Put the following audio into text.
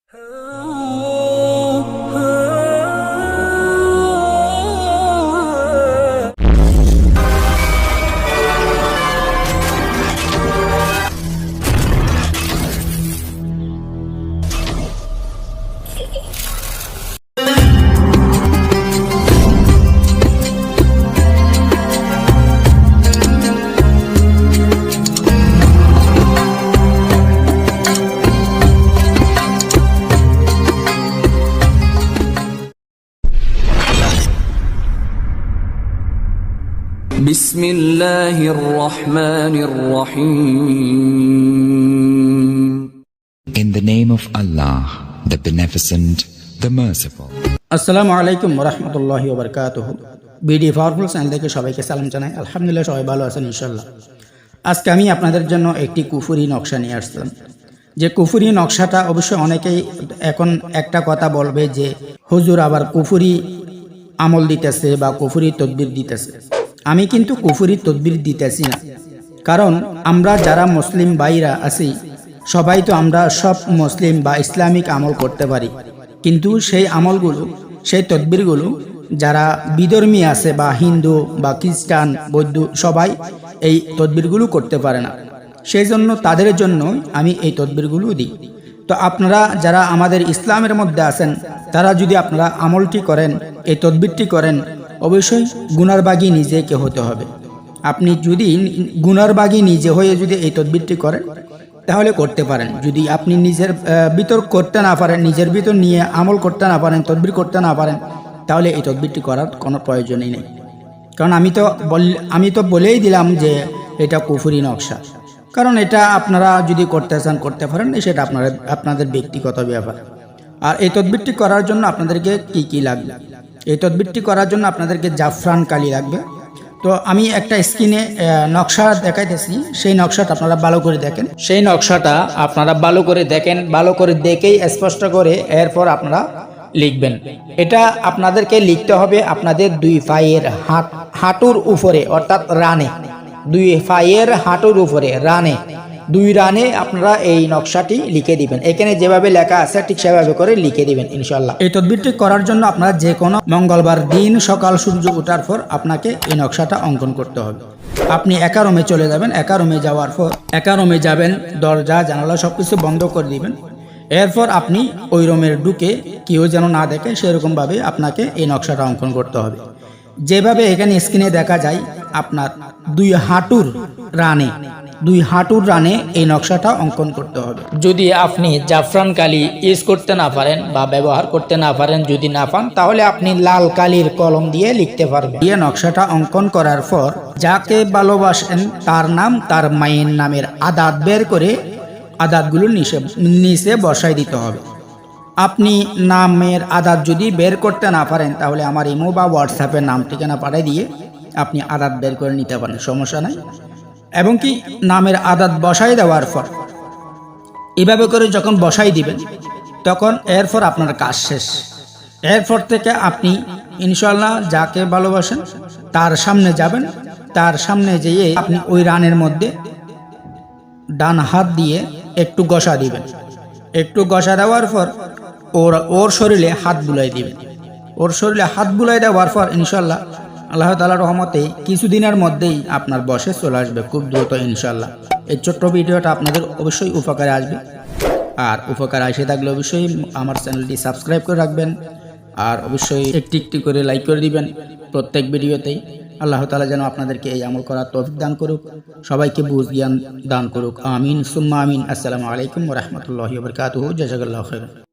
بسم الله الرحمن الرحيم. In the name of Allah, the Beneficent, the Merciful. আসসালামু আলাইকুম ওয়া রাহমাতুল্লাহি ওয়া বারাকাতুহু। বিডি পাওয়ারফুল চ্যানেল থেকে সবাইকে সালাম জানাই। আলহামদুলিল্লাহ সবাই ভালো আছেন ইনশাআল্লাহ। আজকে আমি আপনাদের জন্য একটি কুফরি নকশা নিয়ে আসলাম। যে কুফরি নকশাটা অবশ্যই অনেকেই এখন একটা কথা বলবে যে হুজুর আবার কুফরি আমল দিতেছে বা কুফরি তদবির দিতেছে। আমি কিন্তু কুফরি তদবির দিতেছি না, কারণ আমরা যারা মুসলিম ভাইরা আছি সবাই তো আমরা সব মুসলিম বা ইসলামিক আমল করতে পারি, কিন্তু সেই আমলগুলো সেই তদবিরগুলো যারা বিধর্মী আছে বা হিন্দু বা খ্রিস্টান বৌদ্ধ সবাই এই তদবিরগুলো করতে পারে না। সেই জন্য তাদের জন্য আমি এই তদবিরগুলো দিই। তো আপনারা যারা আমাদের ইসলামের মধ্যে আছেন তারা যদি আপনারা আমলটি করেন, এই তদবিরটি করেন, অবশ্যই গুনার বাগী নিজেকে হতে হবে। আপনি যদি গুনার বাগী নিজে হয়ে যদি এই তদবিরটি করেন তাহলে করতে পারেন। যদি আপনি নিজের ভিতর করতে না পারেন, নিজের ভিতর নিয়ে আমল করতে না পারেন, তদবির করতে না পারেন, তাহলে এই তদবিরটি করার কোনো প্রয়োজনই নেই। কারণ আমি তো বলেই দিলাম যে এটা কুফরি নকশা। কারণ এটা আপনারা যদি করতে চান করতে পারেন, সেটা আপনাদের ব্যক্তিগত ব্যাপার। আর এই তদবিরটি করার জন্য আপনাদেরকে কি লাগবে? এই তদবিরটি করার জন্য আপনাদেরকে জাফরান কালি লাগবে। তো আমি একটা স্ক্রিনে নকশা দেখাইতেছি, সেই নকশাটা আপনারা ভালো করে দেখেন। সেই নকশাটা আপনারা ভালো করে দেখেন, ভালো করে দেখেই স্পষ্ট করে এরপর আপনারা লিখবেন। এটা আপনাদেরকে লিখতে হবে আপনাদের দুই পায়ের হাঁটুর উপরে, অর্থাৎ রানে, দুই পায়ের হাঁটুর উপরে রানে, দুই রানে আপনারা এই নকশাটি লিখে দিবেন। এখানে যেভাবে লেখা আছে ঠিক সেভাবে করে লিখে দিবেন ইনশাল্লাহ। এই তদবিরটি করার জন্য আপনারা যে কোনো মঙ্গলবার দিন সকাল সূর্য ওঠার পর আপনাকে এই নকশাটা অঙ্কন করতে হবে। আপনি একা রুমে চলে যাবেন, একা রুমে যাওয়ার পর একা রুমে যাবেন, দরজা জানালা সবকিছু বন্ধ করে দিবেন। এরপর আপনি ওই রুমের ঢুকে কেউ যেন না দেখে সেরকমভাবে আপনাকে এই নকশাটা অঙ্কন করতে হবে। যেভাবে এখানে স্ক্রিনে দেখা যায় আপনার দুই হাঁটুর রানে এই নকশাটা অঙ্কন করতে হবে। যদি আপনি জাফরান কালি ইউজ করতে না পারেন বা ব্যবহার করতে না পারেন, যদি না পান, তাহলে আপনি লাল কালির কলম দিয়ে লিখতে পারবেন। এই নকশাটা অঙ্কন করার পর যাকে ভালোবাসেন তার নাম, তার মায়ের নামের আদাত বের করে আদাতগুলো নিচে বসাই দিতে হবে। আপনি নামের আদাত যদি বের করতে না পারেন তাহলে আমার ইমো বা হোয়াটসঅ্যাপের নাম ঠিকানা পাঠিয়ে দিয়ে আপনি আদাত বের করে নিতে পারেন, সমস্যা নাই। এবং কি নামের আদাত বসাই দেওয়ার পর এভাবে করে যখন বসাই দিবেন তখন এরপর আপনার কাজ শেষ। এরপর থেকে আপনি ইনশাআল্লাহ যাকে ভালোবাসেন তার সামনে যাবেন, তার সামনে যেয়ে আপনি ওই রানের মধ্যে ডান হাত দিয়ে একটু ঘষা দিবেন। একটু ঘষা দেওয়ার পর ওর শরীরে হাত বুলাই দিবেন। ওর শরীরে হাত বুলাই দেওয়ার পর ইনশাআল্লাহ আল্লাহ তাআলার রহমতে কিছুদিনের মধ্যেই আপনার বসে চলে আসবে খুব দ্রুত ইনশাআল্লাহ। এই ছোট্ট ভিডিওটা আপনাদের অবশ্যই উপকারে আসবে। আর উপকার আসে থাকলে অবশ্যই আমার চ্যানেলটি সাবস্ক্রাইব করে রাখবেন, আর অবশ্যই একটি করে লাইক করে দিবেন প্রত্যেক ভিডিওতেই। আল্লাহ তাআলা যেন আপনাদেরকে এই আমল করার তৌফিক দান করুক, সবাইকে বুঝ জ্ঞান দান করুক। আমিন সুম্মা আমিন। আসসালামু আলাইকুম ওয়া রাহমাতুল্লাহি ওয়া বারাকাতুহু। জাযাকাল্লাহু খাইরান।